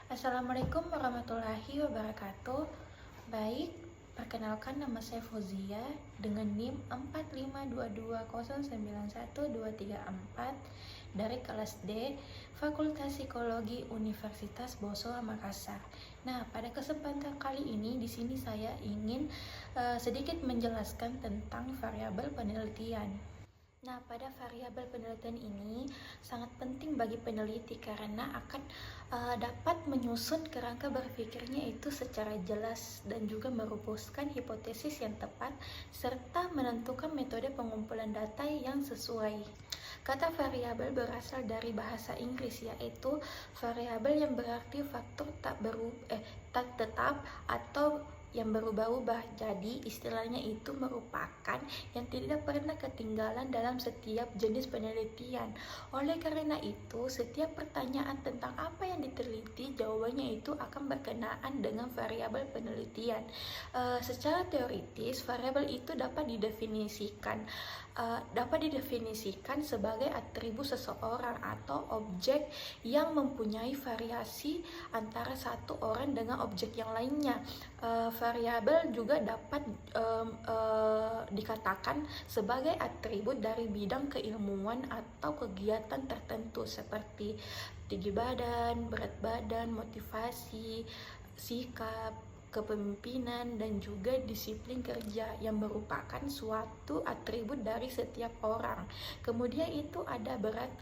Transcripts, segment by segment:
Assalamualaikum warahmatullahi wabarakatuh. Baik, perkenalkan nama saya Fauzia dengan NIM 45220912344 dari kelas D Fakultas Psikologi Universitas Boswa Makassar. Nah, pada kesempatan kali ini di sini saya ingin sedikit menjelaskan tentang variabel penelitian. Nah, pada variabel penelitian ini sangat penting bagi peneliti karena akan dapat menyusun kerangka berpikirnya itu secara jelas dan juga merumuskan hipotesis yang tepat serta menentukan metode pengumpulan data yang sesuai. Kata variabel berasal dari bahasa Inggris yaitu variabel yang berarti faktor tak tetap atau yang berubah-ubah. Jadi istilahnya itu merupakan yang tidak pernah ketinggalan dalam setiap jenis penelitian. Oleh karena itu, setiap pertanyaan tentang apa yang diteliti, jawabannya itu akan berkenaan dengan variabel penelitian. Secara teoritis, variabel itu dapat didefinisikan sebagai atribut seseorang atau objek yang mempunyai variasi antara satu orang dengan objek yang lainnya. Variabel juga dapat dikatakan sebagai atribut dari bidang keilmuan atau kegiatan tertentu seperti tinggi badan, berat badan, motivasi, sikap, kepemimpinan, dan juga disiplin kerja yang merupakan suatu atribut dari setiap orang. Kemudian itu ada berat,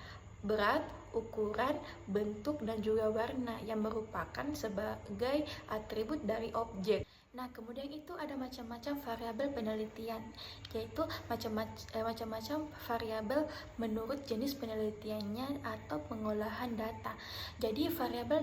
ukuran, bentuk, dan juga warna yang merupakan sebagai atribut dari objek. Nah, kemudian itu ada macam-macam variabel penelitian, yaitu macam-macam variabel menurut jenis penelitiannya atau pengolahan data. Jadi variabel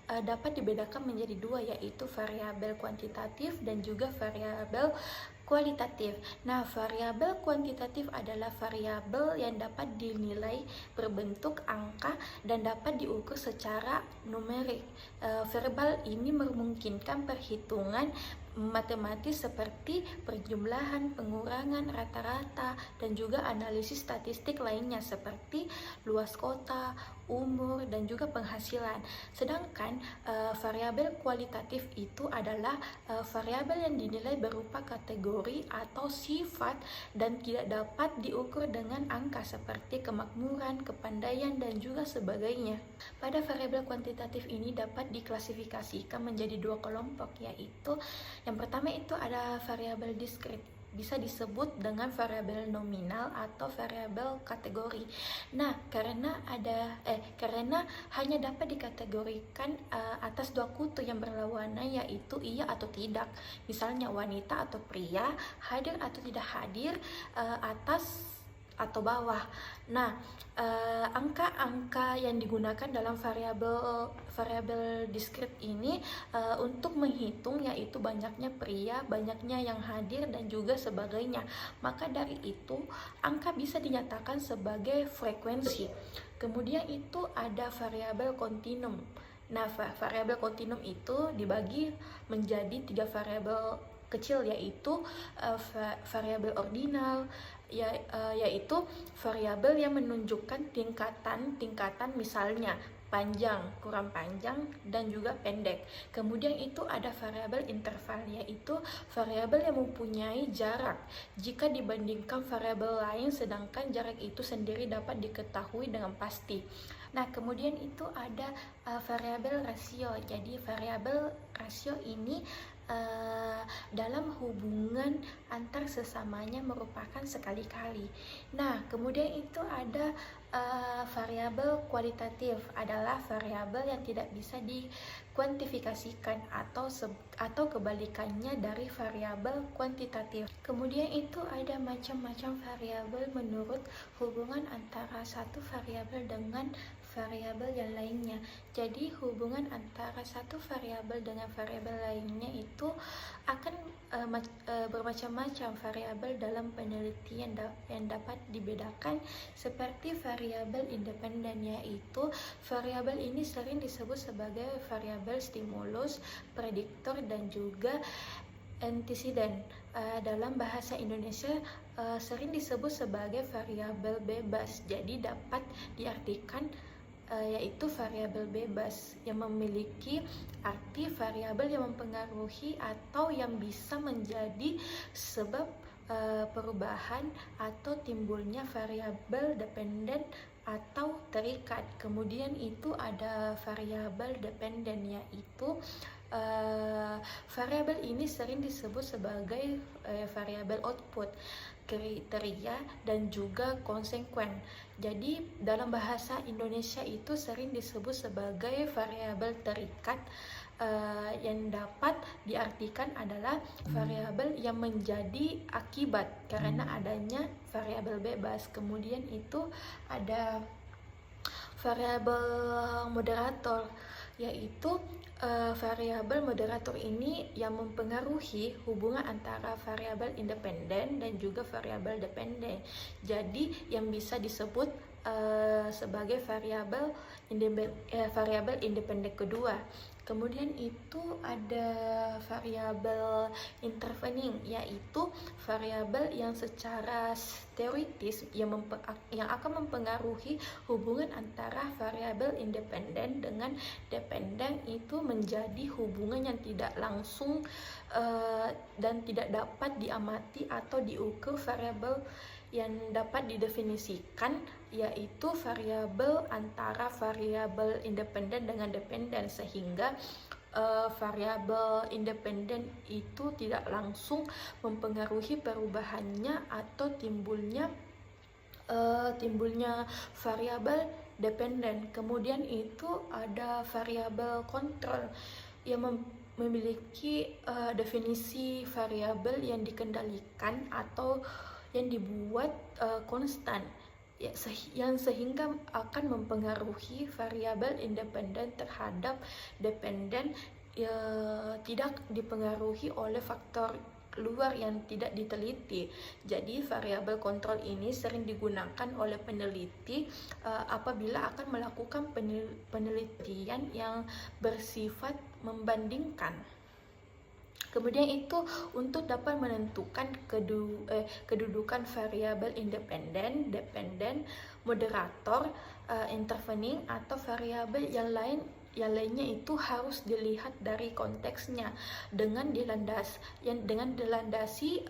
dapat dibedakan menjadi dua, yaitu variabel kuantitatif dan juga variabel kualitatif. Nah, variabel kuantitatif adalah variabel yang dapat dinilai berbentuk angka dan dapat diukur secara numerik. Variabel ini memungkinkan perhitungan matematis seperti perjumlahan, pengurangan, rata-rata, dan juga analisis statistik lainnya seperti luas kota, umur, dan juga penghasilan. Sedangkan variabel kualitatif itu adalah variabel yang dinilai berupa kategori atau sifat dan tidak dapat diukur dengan angka seperti kemakmuran, kepandaian, dan juga sebagainya. Pada variabel kuantitatif ini dapat diklasifikasikan menjadi dua kelompok, yaitu yang pertama itu ada variabel diskrit, bisa disebut dengan variabel nominal atau variabel kategori. Nah, karena hanya dapat dikategorikan atas dua kutub yang berlawanan, yaitu iya atau tidak. Misalnya wanita atau pria, hadir atau tidak hadir, atas atau bawah. Nah, angka-angka yang digunakan dalam variabel diskrit ini untuk menghitung yaitu banyaknya pria, banyaknya yang hadir, dan juga sebagainya. Maka dari itu, angka bisa dinyatakan sebagai frekuensi. Kemudian itu ada variabel kontinum. Nah, variabel kontinum itu dibagi menjadi tiga variabel kecil, yaitu variabel ordinal, yaitu variabel yang menunjukkan tingkatan misalnya panjang, kurang panjang, dan juga pendek. Kemudian itu ada variabel interval, yaitu variabel yang mempunyai jarak jika dibandingkan variabel lain, sedangkan jarak itu sendiri dapat diketahui dengan pasti. Nah, kemudian itu ada variabel rasio. Jadi variabel rasio ini dalam hubungan antar sesamanya merupakan sekali-kali. Nah, kemudian itu ada variabel kualitatif, adalah variabel yang tidak bisa dikuantifikasikan atau kebalikannya dari variabel kuantitatif. Kemudian itu ada macam-macam variabel menurut hubungan antara satu variabel dengan variabel yang lainnya. Jadi hubungan antara satu variabel dengan variabel lainnya itu akan bermacam-macam variabel dalam penelitian yang dapat dibedakan seperti variabel independen, yaitu variabel ini sering disebut sebagai variabel stimulus, prediktor, dan juga antisiden. Dalam bahasa Indonesia sering disebut sebagai variabel bebas. Jadi dapat diartikan yaitu variabel bebas yang memiliki arti variabel yang mempengaruhi atau yang bisa menjadi sebab perubahan atau timbulnya variabel dependen atau terikat. Kemudian itu ada variabel dependen, yaitu variabel ini sering disebut sebagai variabel output, kriteria, dan juga konsekuen. Jadi dalam bahasa Indonesia itu sering disebut sebagai variabel terikat, yang dapat diartikan adalah variabel yang menjadi akibat karena adanya variabel bebas. Kemudian itu ada variabel moderator, yaitu variabel moderator ini yang mempengaruhi hubungan antara variabel independen dan juga variabel dependen. Jadi yang bisa disebut sebagai variabel independen kedua. Kemudian itu ada variabel intervening, yaitu variabel yang secara teoritis yang akan mempengaruhi hubungan antara variabel independen dengan dependen, itu menjadi hubungan yang tidak langsung dan tidak dapat diamati atau diukur. Variabel yang dapat didefinisikan yaitu variabel antara variabel independen dengan dependen, sehingga variabel independen itu tidak langsung mempengaruhi perubahannya atau timbulnya variabel dependen. Kemudian itu ada variabel kontrol yang memiliki definisi variabel yang dikendalikan atau yang dibuat konstan, yang sehingga akan mempengaruhi variabel independen terhadap dependen, tidak dipengaruhi oleh faktor luar yang tidak diteliti. Jadi variabel kontrol ini sering digunakan oleh peneliti apabila akan melakukan penelitian yang bersifat membandingkan. Kemudian itu untuk dapat menentukan kedudukan variabel independen, dependen, moderator, intervening, atau variabel yang lainnya itu harus dilihat dari konteksnya dengan dilandasi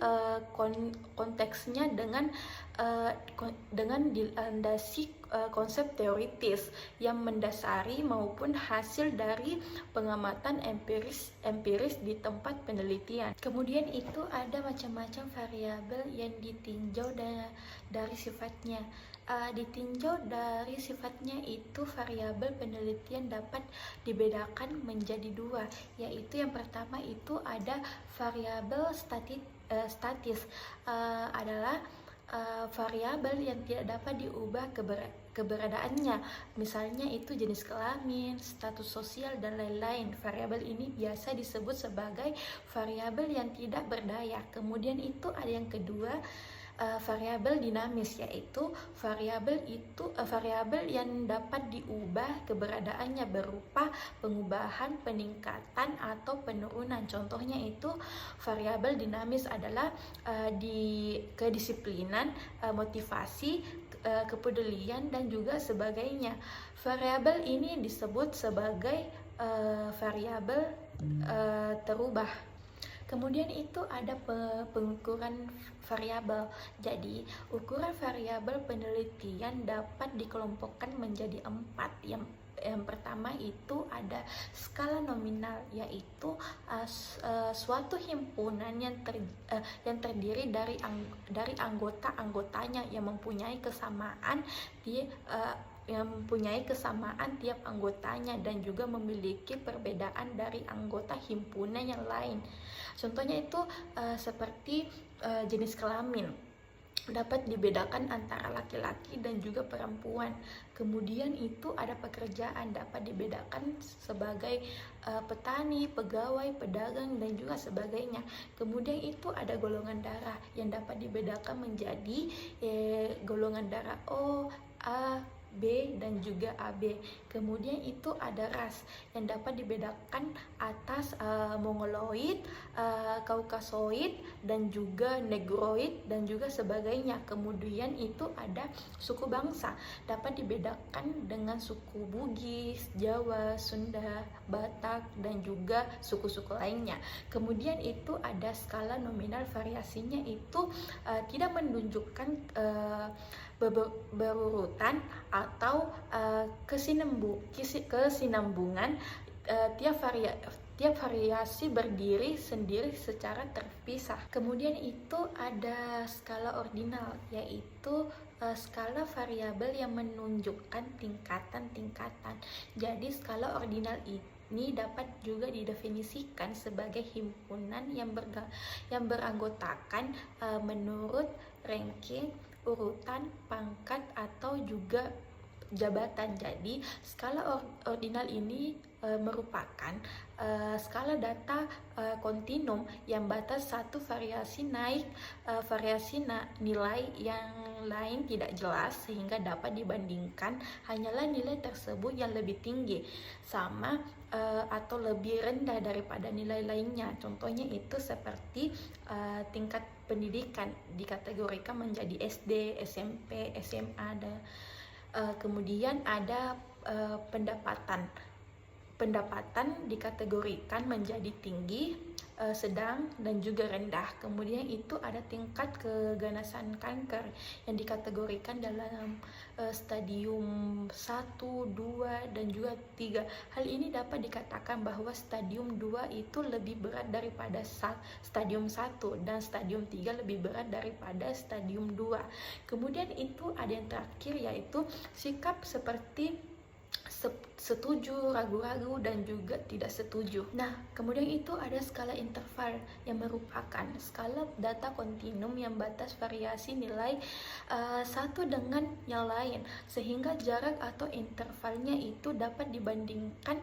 konteksnya dengan dilandasi konsep teoritis yang mendasari maupun hasil dari pengamatan empiris di tempat penelitian. Kemudian itu ada macam-macam variabel yang ditinjau dari sifatnya. Ditinjau dari sifatnya itu variabel penelitian dapat dibedakan menjadi dua, yaitu yang pertama itu ada variabel statis, adalah variabel yang tidak dapat diubah keberadaannya, misalnya itu jenis kelamin, status sosial, dan lain-lain. Variabel ini biasa disebut sebagai variabel yang tidak berdaya. Kemudian itu ada yang kedua, variabel dinamis, yaitu variabel yang dapat diubah keberadaannya berupa pengubahan, peningkatan, atau penurunan. Contohnya itu variabel dinamis adalah di kedisiplinan, motivasi, kepedulian, dan juga sebagainya. Variabel ini disebut sebagai variabel terubah. Kemudian itu ada pengukuran variabel. Jadi ukuran variabel penelitian dapat dikelompokkan menjadi 4. Yang pertama itu ada skala nominal, yaitu suatu himpunan yang terdiri dari anggota-anggotanya yang mempunyai kesamaan tiap anggotanya dan juga memiliki perbedaan dari anggota himpunan yang lain. Contohnya itu seperti jenis kelamin dapat dibedakan antara laki-laki dan juga perempuan. Kemudian itu ada pekerjaan dapat dibedakan sebagai petani, pegawai, pedagang, dan juga sebagainya. Kemudian itu ada golongan darah yang dapat dibedakan menjadi golongan darah O, A, B dan juga AB. Kemudian itu ada ras yang dapat dibedakan atas Mongoloid, Kaukasoid dan juga Negroid dan juga sebagainya. Kemudian itu ada suku bangsa, dapat dibedakan dengan suku Bugis, Jawa, Sunda, Batak dan juga suku-suku lainnya. Kemudian itu ada skala nominal, variasinya itu tidak menunjukkan berurutan atau kesinambungan. Tiap variasi berdiri sendiri secara terpisah. Kemudian itu ada skala ordinal, yaitu skala variabel yang menunjukkan tingkatan-tingkatan. Jadi skala ordinal ini dapat juga didefinisikan sebagai himpunan yang beranggotakan menurut ranking, urutan, pangkat atau juga jabatan. Jadi skala ordinal ini merupakan skala data kontinum yang batas satu variasi naik, nilai yang lain tidak jelas sehingga dapat dibandingkan hanyalah nilai tersebut yang lebih tinggi, sama atau lebih rendah daripada nilai lainnya. Contohnya itu seperti tingkat pendidikan dikategorikan menjadi SD, SMP, SMA. Kemudian ada pendapatan dikategorikan menjadi tinggi, sedang dan juga rendah. Kemudian itu ada tingkat keganasan kanker yang dikategorikan dalam stadium 1, 2 dan juga 3. Hal ini dapat dikatakan bahwa stadium 2 itu lebih berat daripada stadium 1 dan stadium 3 lebih berat daripada stadium 2. Kemudian itu ada yang terakhir, yaitu sikap seperti setuju, ragu-ragu dan juga tidak setuju. Nah, kemudian itu ada skala interval yang merupakan skala data kontinum yang batas variasi nilai satu dengan yang lain, sehingga jarak atau intervalnya itu dapat dibandingkan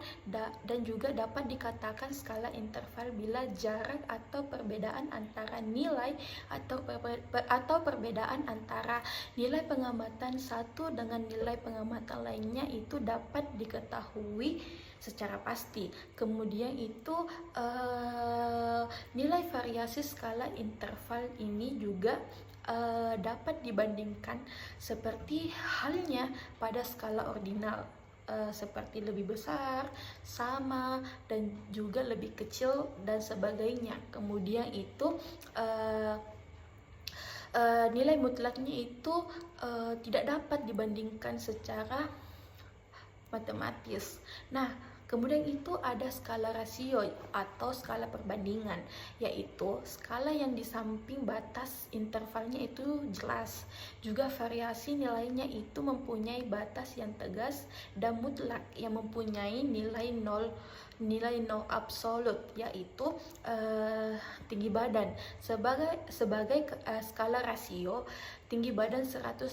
dan juga dapat dikatakan skala interval bila jarak atau perbedaan antara nilai atau perbedaan antara nilai pengamatan satu dengan nilai pengamatan lainnya itu dapat diketahui secara pasti. Kemudian itu nilai variasi skala interval ini juga dapat dibandingkan seperti halnya pada skala ordinal, seperti lebih besar, sama, dan juga lebih kecil dan sebagainya. Kemudian itu nilai mutlaknya itu tidak dapat dibandingkan secara matematis. Nah, kemudian itu ada skala rasio atau skala perbandingan, yaitu skala yang di samping batas intervalnya itu jelas. Juga variasi nilainya itu mempunyai batas yang tegas dan mutlak yang mempunyai nilai nol absolut, yaitu tinggi badan. Sebagai skala rasio, tinggi badan 180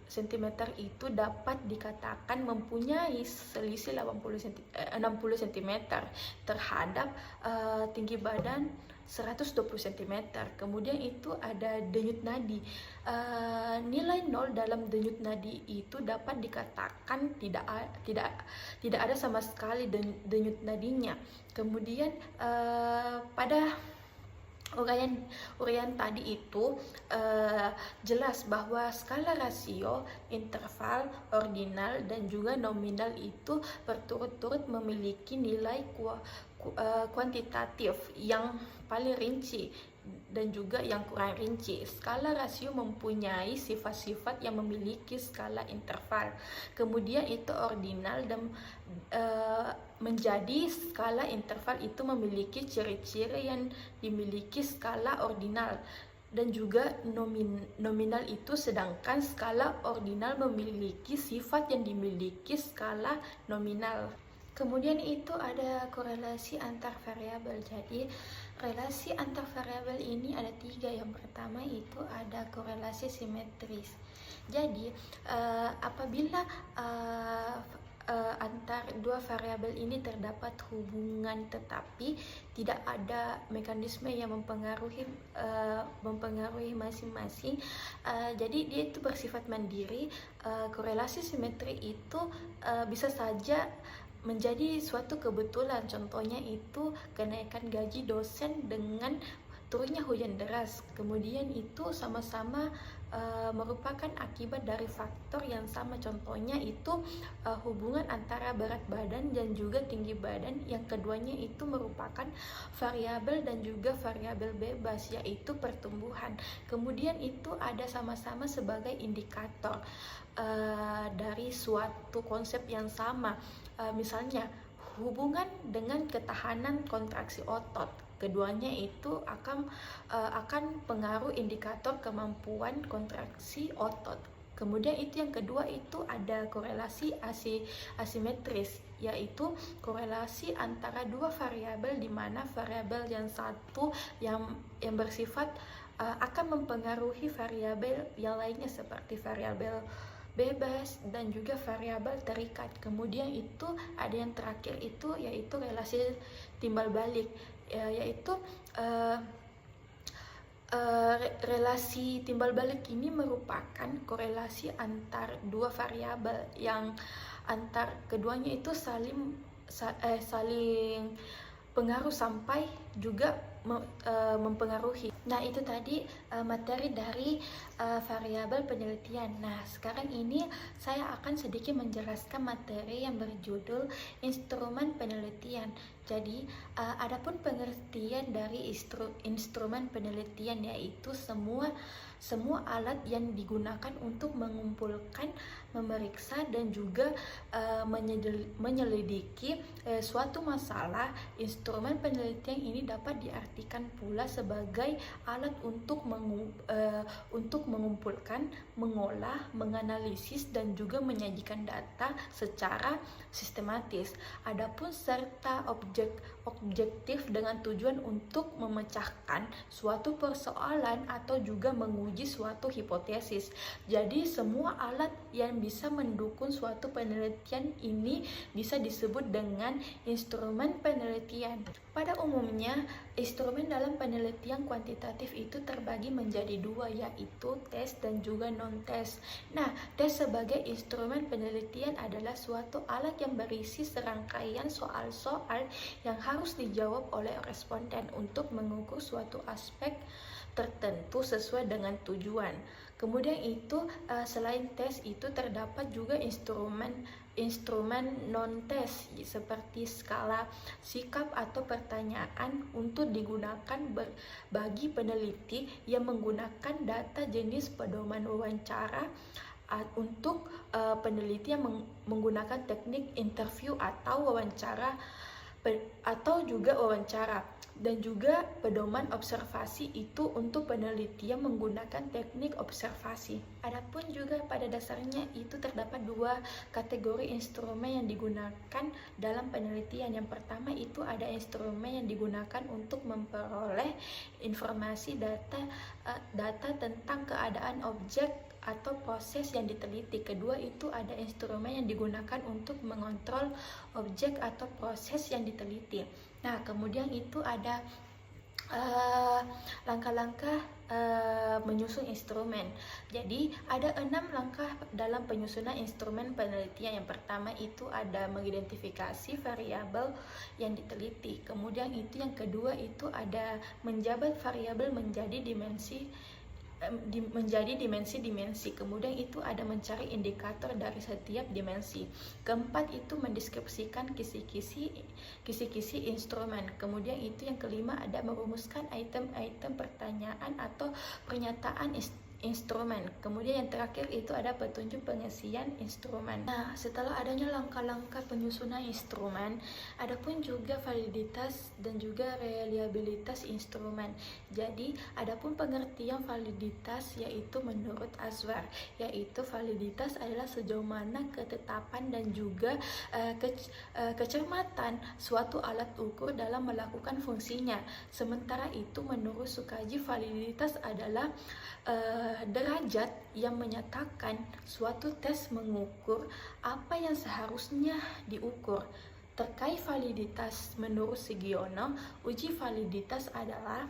cm itu dapat dikatakan mempunyai selisih 60 cm terhadap tinggi badan 120 cm. Kemudian itu ada denyut nadi. Nilai 0 dalam denyut nadi itu dapat dikatakan tidak ada sama sekali denyut nadinya. Kemudian pada uraian tadi itu jelas bahwa skala rasio, interval, ordinal dan juga nominal itu berturut-turut memiliki nilai kuantitatif yang paling rinci dan juga yang kurang rinci. Skala rasio mempunyai sifat-sifat yang memiliki skala interval. Kemudian itu ordinal dan menjadi skala interval itu memiliki ciri-ciri yang dimiliki skala ordinal dan juga nominal itu, sedangkan skala ordinal memiliki sifat yang dimiliki skala nominal. Kemudian itu ada korelasi antar variabel. Jadi relasi antar variabel ini ada 3. Yang pertama itu ada korelasi simetris. Jadi apabila antar dua variabel ini terdapat hubungan, tetapi tidak ada mekanisme yang mempengaruhi masing-masing. Jadi dia itu bersifat mandiri. Korelasi simetri itu bisa saja menjadi suatu kebetulan. Contohnya itu kenaikan gaji dosen dengan turunnya hujan deras. Kemudian itu sama-sama merupakan akibat dari faktor yang sama. Contohnya itu hubungan antara berat badan dan juga tinggi badan. Yang keduanya itu merupakan variabel dan juga variabel bebas, yaitu pertumbuhan. Kemudian itu ada sama-sama sebagai indikator dari suatu konsep yang sama. Misalnya hubungan dengan ketahanan kontraksi otot. Keduanya itu akan pengaruh indikator kemampuan kontraksi otot. Kemudian itu yang kedua itu ada korelasi asimetris, yaitu korelasi antara dua variabel, di mana variabel yang satu yang bersifat akan mempengaruhi variabel yang lainnya seperti variabel bebas dan juga variabel terikat. Kemudian itu ada yang terakhir itu yaitu relasi timbal balik, yaitu relasi timbal balik ini merupakan korelasi antar dua variabel yang antar keduanya itu saling pengaruh sampai juga mempengaruhi. Nah, itu tadi materi dari variabel penelitian. Nah, sekarang ini saya akan sedikit menjelaskan materi yang berjudul instrumen penelitian. Jadi, adapun pengertian dari instrumen penelitian yaitu semua alat yang digunakan untuk mengumpulkan, memeriksa dan juga menyelidiki suatu masalah. Instrumen penelitian ini dapat diartikan pula sebagai alat untuk mengumpulkan, mengolah, menganalisis dan juga menyajikan data secara sistematis. Adapun serta objektif dengan tujuan untuk memecahkan suatu persoalan atau juga menguji suatu hipotesis. Jadi semua alat yang bisa mendukung suatu penelitian ini bisa disebut dengan instrumen penelitian. Pada umumnya, instrumen dalam penelitian kuantitatif itu terbagi menjadi dua, yaitu tes dan juga non-tes. Nah, tes sebagai instrumen penelitian adalah suatu alat yang berisi serangkaian soal-soal yang harus dijawab oleh responden untuk mengukur suatu aspek tertentu sesuai dengan tujuan. Kemudian itu selain tes itu terdapat juga instrumen non-tes seperti skala, sikap atau pertanyaan untuk digunakan bagi peneliti yang menggunakan data jenis pedoman wawancara. Untuk peneliti yang menggunakan teknik interview atau wawancara dan juga pedoman observasi itu untuk penelitian menggunakan teknik observasi. Adapun juga pada dasarnya itu terdapat dua kategori instrumen yang digunakan dalam penelitian. Yang pertama itu ada instrumen yang digunakan untuk memperoleh informasi data tentang keadaan objek atau proses yang diteliti. Kedua itu ada instrumen yang digunakan untuk mengontrol objek atau proses yang diteliti. Nah, kemudian itu ada langkah-langkah menyusun instrumen. Jadi ada 6 langkah dalam penyusunan instrumen penelitian. Yang pertama itu ada mengidentifikasi variabel yang diteliti. Kemudian itu yang kedua itu ada menjabat variabel menjadi dimensi-dimensi. Kemudian itu ada mencari indikator dari setiap dimensi. Keempat itu mendeskripsikan kisi-kisi instrumen. Kemudian itu yang kelima ada merumuskan item-item pertanyaan atau pernyataan instrumen. Kemudian yang terakhir itu ada petunjuk pengisian instrumen. Nah, setelah adanya langkah-langkah penyusunan instrumen, adapun juga validitas dan juga reliabilitas instrumen. Jadi, adapun pengertian validitas yaitu menurut Azwar, yaitu validitas adalah sejauh mana ketetapan dan juga kecermatan suatu alat ukur dalam melakukan fungsinya. Sementara itu menurut Sukaji, validitas adalah derajat yang menyatakan suatu tes mengukur apa yang seharusnya diukur. Terkait validitas, menurut Sugiono, uji validitas adalah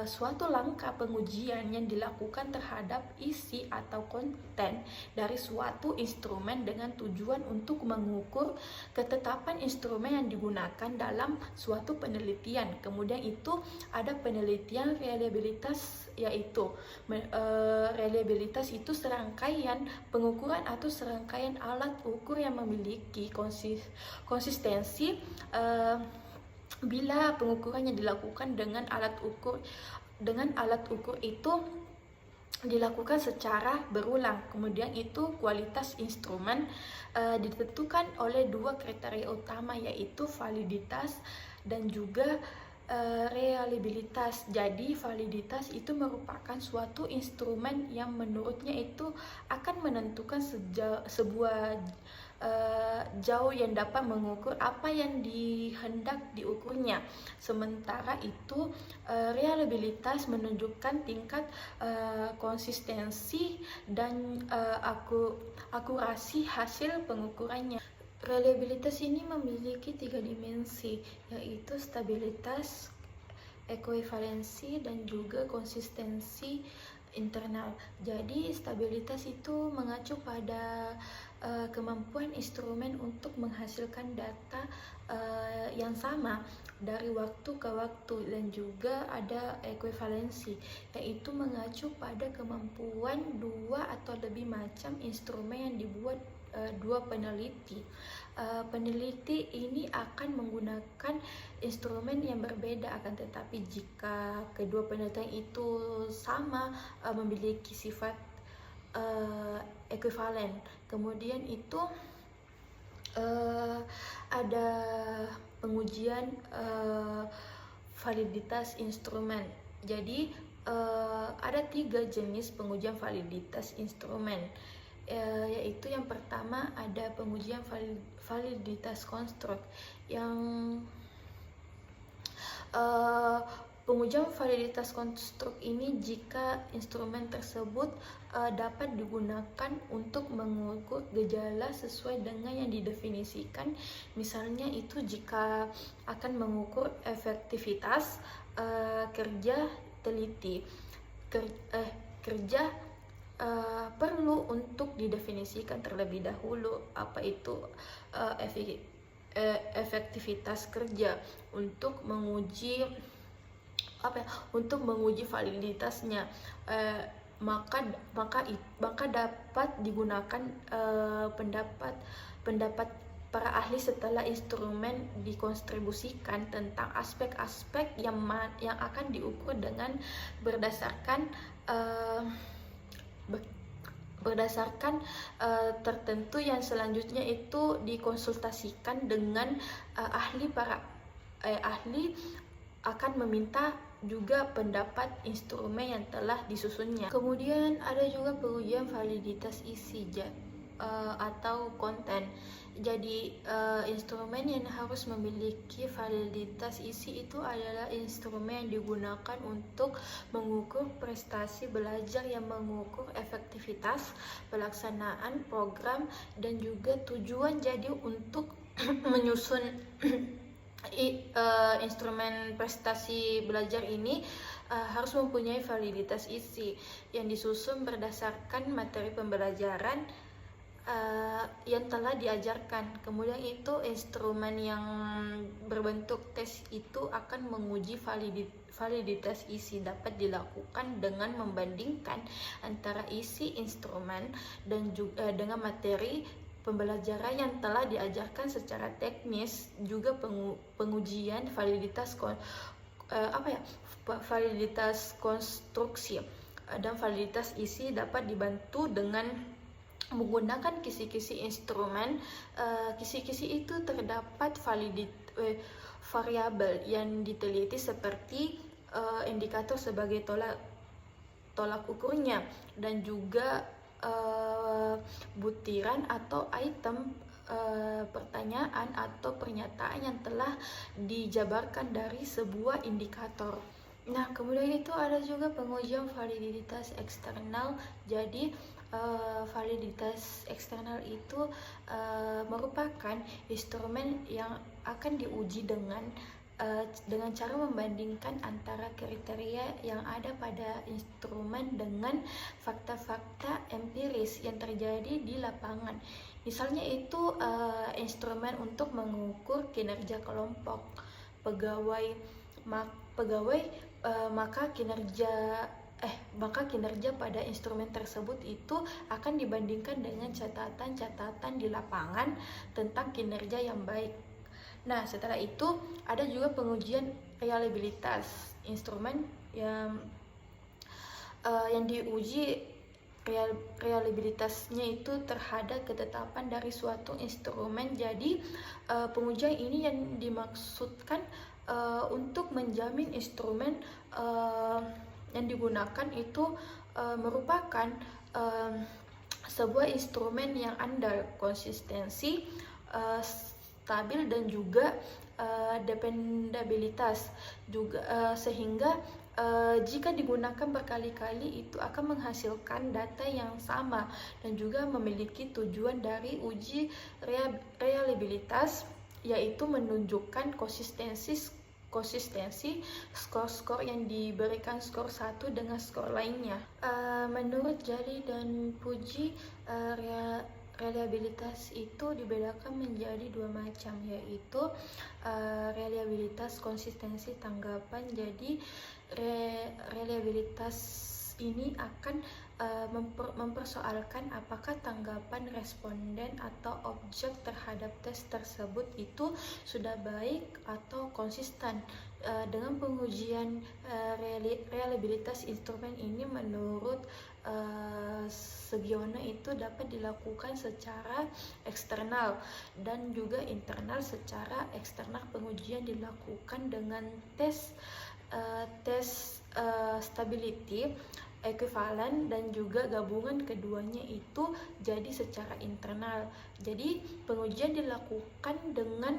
suatu langkah pengujian yang dilakukan terhadap isi atau konten dari suatu instrumen dengan tujuan untuk mengukur ketetapan instrumen yang digunakan dalam suatu penelitian. Kemudian itu ada penelitian reliabilitas, yaitu reliabilitas itu serangkaian pengukuran atau serangkaian alat ukur yang memiliki konsistensi bila pengukuran yang dilakukan dengan alat ukur itu dilakukan secara berulang. Kemudian itu kualitas instrumen ditentukan oleh dua kriteria utama, yaitu validitas dan juga reliabilitas. Jadi validitas itu merupakan suatu instrumen yang menurutnya itu akan menentukan sebuah jauh yang dapat mengukur apa yang dihendak diukurnya. Sementara itu reliabilitas menunjukkan tingkat konsistensi dan akurasi hasil pengukurannya. Reliabilitas ini memiliki 3 dimensi, yaitu stabilitas, ekuivalensi, dan juga konsistensi internal. Jadi stabilitas itu mengacu pada kemampuan instrumen untuk menghasilkan data yang sama dari waktu ke waktu, dan juga ada ekuivalensi, yaitu mengacu pada kemampuan dua atau lebih macam instrumen yang dibuat dua peneliti. Peneliti ini akan menggunakan instrumen yang berbeda, akan tetapi jika kedua penelitian itu sama, memiliki sifat ekuivalen. Kemudian itu ada pengujian validitas instrumen. Jadi ada 3 jenis pengujian validitas instrumen, yaitu yang pertama ada pengujian validitas konstruk. Yang pengujian validitas konstruk ini jika instrumen tersebut dapat digunakan untuk mengukur gejala sesuai dengan yang didefinisikan. Misalnya itu jika akan mengukur efektivitas kerja teliti. Kerja perlu untuk didefinisikan terlebih dahulu apa itu efektivitas kerja untuk menguji validitasnya. Maka dapat digunakan pendapat para ahli setelah instrumen dikontribusikan tentang aspek-aspek yang akan diukur dengan berdasarkan tertentu, yang selanjutnya itu dikonsultasikan dengan ahli akan meminta juga pendapat instrumen yang telah disusunnya. Kemudian ada juga pengujian validitas isi atau konten. Jadi instrumen yang harus memiliki validitas isi itu adalah instrumen yang digunakan untuk mengukur prestasi belajar, yang mengukur efektivitas pelaksanaan program dan juga tujuan. Jadi untuk menyusun instrumen prestasi belajar ini harus mempunyai validitas isi yang disusun berdasarkan materi pembelajaran yang telah diajarkan. Kemudian itu instrumen yang berbentuk tes itu akan menguji validitas isi, dapat dilakukan dengan membandingkan antara isi instrumen dan juga dengan materi pembelajaran yang telah diajarkan secara teknis. Juga pengujian validitas validitas konstruksi dan validitas isi dapat dibantu dengan menggunakan kisi-kisi instrumen. Kisi-kisi itu terdapat variabel yang diteliti seperti indikator sebagai tolak ukurnya, dan juga butiran atau item pertanyaan atau pernyataan yang telah dijabarkan dari sebuah indikator. Nah, kemudian itu ada juga pengujian validitas eksternal. Jadi, validitas eksternal itu merupakan instrumen yang akan diuji dengan cara membandingkan antara kriteria yang ada pada instrumen dengan fakta-fakta empiris yang terjadi di lapangan. Misalnya itu instrumen untuk mengukur kinerja kelompok pegawai, pegawai maka kinerja pada instrumen tersebut itu akan dibandingkan dengan catatan-catatan di lapangan tentang kinerja yang baik. Nah, setelah itu ada juga pengujian reliabilitas instrumen yang diuji reliabilitasnya itu terhadap ketetapan dari suatu instrumen. Jadi pengujian ini yang dimaksudkan untuk menjamin instrumen yang digunakan itu merupakan sebuah instrumen yang andal, konsistensi, stabil, dan juga dependabilitas juga, sehingga jika digunakan berkali-kali itu akan menghasilkan data yang sama dan juga memiliki tujuan dari uji reliabilitas, yaitu menunjukkan konsistensi skor-skor yang diberikan skor satu dengan skor lainnya. Menurut Jali dan Puji, reliabilitas itu dibedakan menjadi dua macam, yaitu reliabilitas konsistensi tanggapan. Jadi reliabilitas ini akan mempersoalkan apakah tanggapan responden atau objek terhadap tes tersebut itu sudah baik atau konsisten. Dengan pengujian reliabilitas instrumen ini menurut Sugiono itu dapat dilakukan secara eksternal dan juga internal. Secara eksternal, pengujian dilakukan dengan tes stability, ekuivalen, dan juga gabungan keduanya itu jadi secara internal. Jadi pengujian dilakukan dengan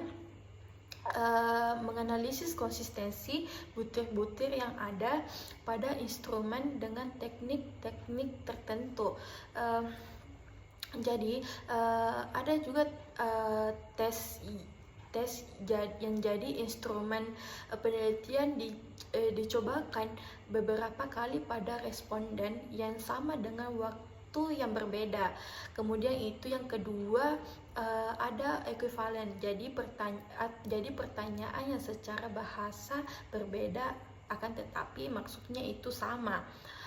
menganalisis konsistensi butir-butir yang ada pada instrumen dengan teknik-teknik tertentu. Jadi ada juga tes yang jadi instrumen penelitian dicobakan beberapa kali pada responden yang sama dengan waktu yang berbeda. Kemudian itu yang kedua, ada ekuivalen. Jadi pertanyaan yang secara bahasa berbeda akan tetapi maksudnya itu sama.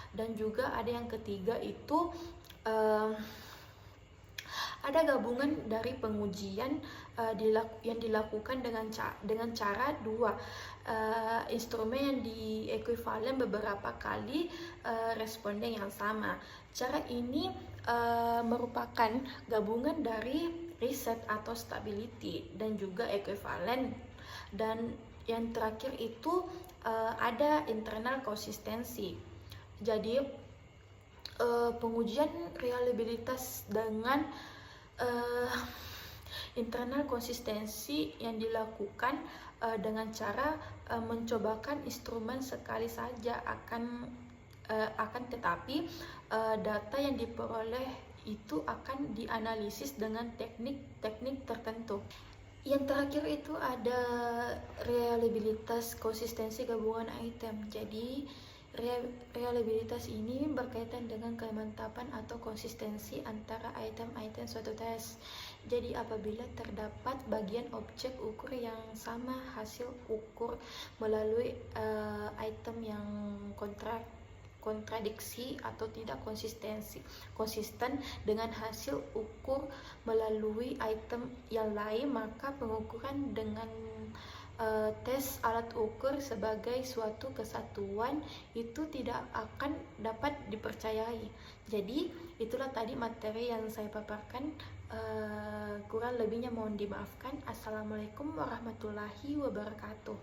Dan juga ada yang ketiga itu ada gabungan dari pengujian yang dilakukan dengan cara dua instrumen yang diekuivalen beberapa kali responden yang sama. Cara ini merupakan gabungan dari riset atau stability dan juga ekuivalen. Dan yang terakhir itu ada internal konsistensi. Jadi pengujian reliabilitas dengan internal konsistensi yang dilakukan dengan cara mencobakan instrumen sekali saja akan tetapi data yang diperoleh itu akan dianalisis dengan teknik-teknik tertentu. Yang terakhir itu ada reliabilitas konsistensi gabungan item. Jadi reliabilitas ini berkaitan dengan kemantapan atau konsistensi antara item-item suatu tes. Jadi apabila terdapat bagian objek ukur yang sama, hasil ukur melalui item yang kontradiksi atau tidak konsisten dengan hasil ukur melalui item yang lain, maka pengukuran dengan tes alat ukur sebagai suatu kesatuan itu tidak akan dapat dipercayai. Jadi itulah tadi materi yang saya paparkan. Kurang lebihnya mohon dimaafkan. Assalamualaikum warahmatullahi wabarakatuh.